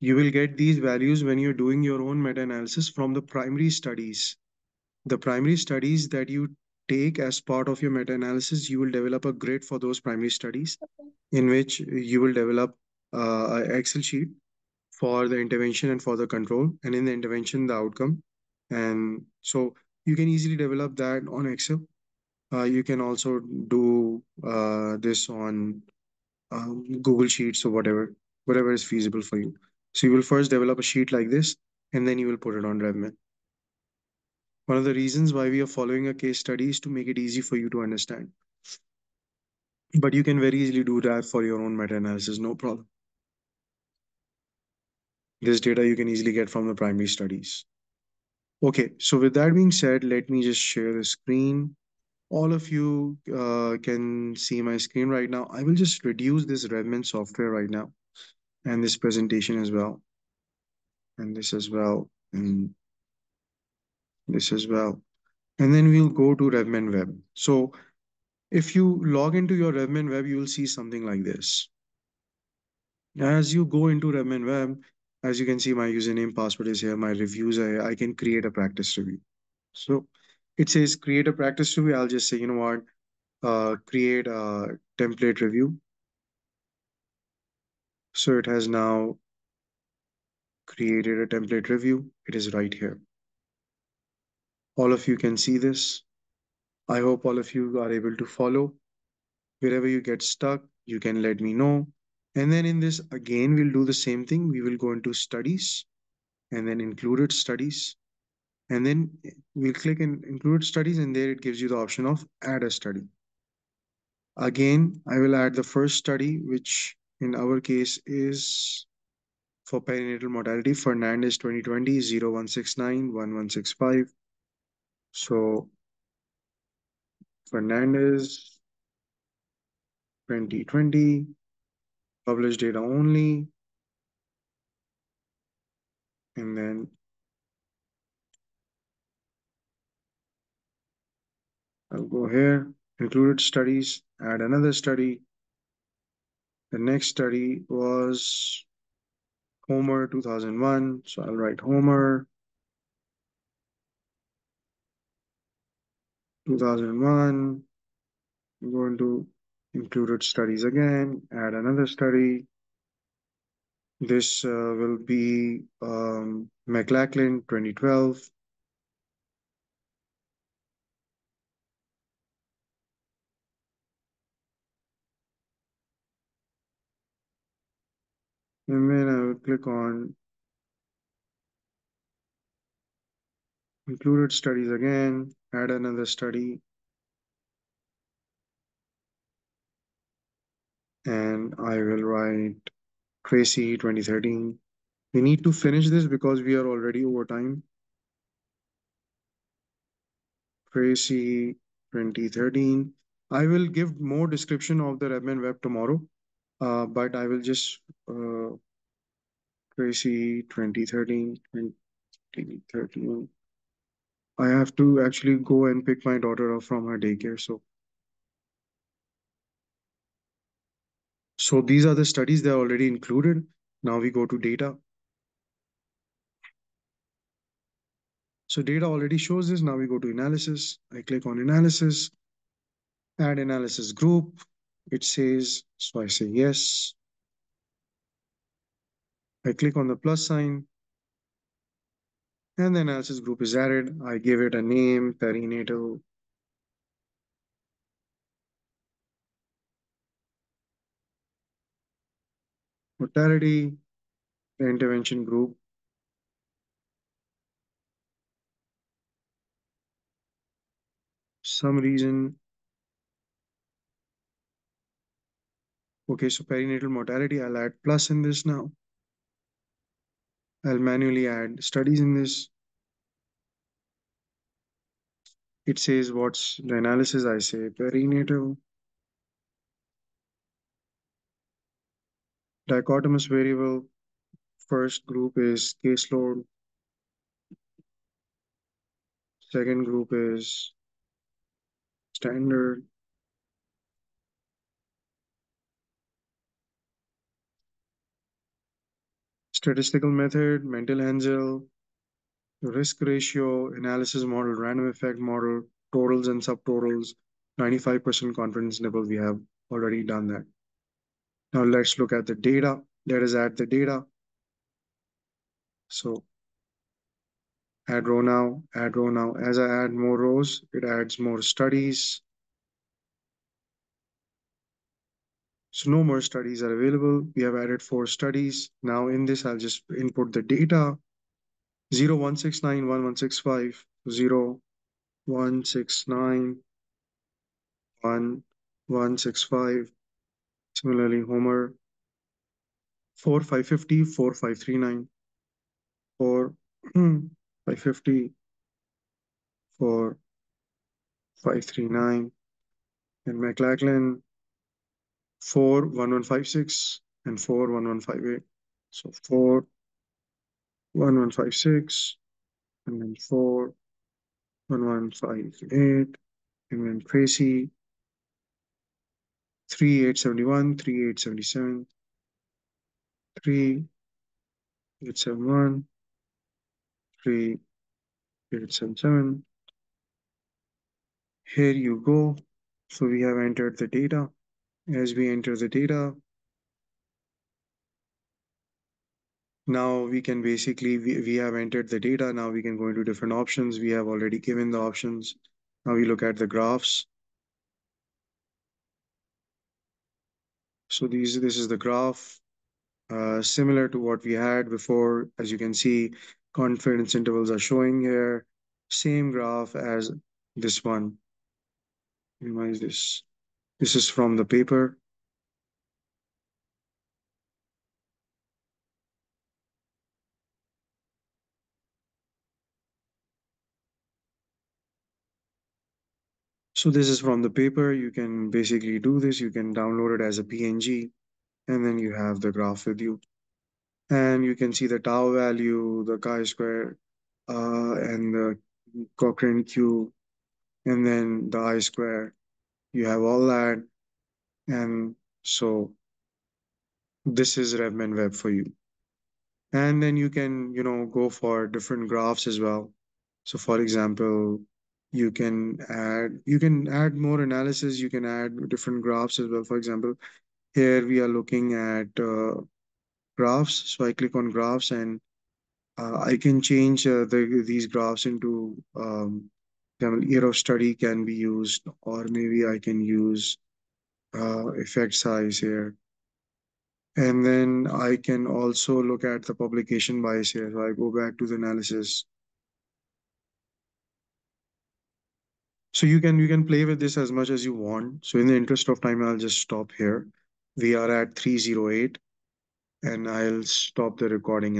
You will get these values when you're doing your own meta-analysis from the primary studies. The primary studies that you take as part of your meta-analysis, you will develop a grid for those primary studies in which you will develop an Excel sheet for the intervention and for the control, and in the intervention, the outcome. And so you can easily develop that on Excel. You can also do this on Google Sheets or whatever is feasible for you. So you will first develop a sheet like this, and then you will put it on RevMan. One of the reasons why we are following a case study is to make it easy for you to understand. But you can very easily do that for your own meta-analysis, no problem. This data you can easily get from the primary studies. Okay, so with that being said, let me just share the screen. All of you can see my screen right now. I will just reduce this RevMan software right now and this presentation as well, and this as well, and this as well. And then we'll go to RevMan Web. So if you log into your RevMan Web, you will see something like this. As you go into RevMan Web, as you can see, my username, password is here, my reviews, I can create a practice review. So it says create a practice review. I'll just say, you know what, create a template review. So it has now created a template review. It is right here. All of you can see this. I hope all of you are able to follow. Wherever you get stuck, you can let me know. And then in this, again, we'll do the same thing. We will go into studies and then included studies. And then we'll click in included studies, and there it gives you the option of add a study. Again, I will add the first study, which in our case is for perinatal mortality. Fernandez 2020 0169 1165. So Fernandez 2020, published data only, and then I'll go here, included studies, add another study. The next study was Homer 2001, so I'll write Homer 2001. I'm going to included studies again, add another study. This will be McLachlan 2012. And then I will click on included studies again, add another study, and I will write Tracy 2013. We need to finish this because we are already over time. Tracy 2013. I will give more description of the RevMan web tomorrow, but I will just Tracy 2013, 2013. I have to actually go and pick my daughter up from her daycare. So these are the studies that are already included. Now we go to data. So data already shows this. Now we go to analysis. I click on analysis, add analysis group. It says, so I say yes. I click on the plus sign, and the analysis group is added. I give it a name, perinatal. Mortality, the intervention group. Some reason. Okay, so perinatal mortality, I'll add plus in this now. I'll manually add studies in this. It says what's the analysis. I say perinatal. Dichotomous variable. First group is caseload. Second group is standard. Statistical method, mental Hansel, risk ratio, analysis model, random effect model, totals and subtotals, 95% confidence level. We have already done that. Now let's look at the data. Let us add the data. So add row now, add row now. As I add more rows, it adds more studies. So no more studies are available. We have added 4 studies. Now in this, I'll just input the data. 0, 1, 6, 9, 1, 1, 6, 5, 0, 1, 6, 9, 1, 1, 6, 5. Similarly, Homer, 4, 550, 4, 539, 4, 550, 4, 539. And McLachlan, 4, 1, 1, 5, 6, and 4, 1, 1, 5, 8. So 4, 1, 1, 5, 6, and then 4, 1, 1, 5, 8. And then Tracy, 3, 8, 71, 3, 8, 77, 3, 8, 7, 1, 3, 8, 7, 7. Here you go. So we have entered the data. As we enter the data, now we can basically, we have entered the data. Now we can go into different options. We have already given the options. Now we look at the graphs. So this is the graph, similar to what we had before. As you can see, confidence intervals are showing here. Same graph as this one. Minimize this. This is from the paper. So this is from the paper. You can basically do this. You can download it as a PNG, and then you have the graph with you. And you can see the tau value, the chi-square, and the Cochrane Q, and then the I-square. You have all that. And so this is RevMan Web for you. And then you can, go for different graphs as well. So for example, you can add more analysis, you can add different graphs as well. For example, here we are looking at graphs. So I click on graphs, and I can change these graphs into, example, year of study can be used, or maybe I can use effect size here. And then I can also look at the publication bias here. So I go back to the analysis. So you can play with this as much as you want. So in the interest of time, I'll just stop here. We are at 308, and I'll stop the recording.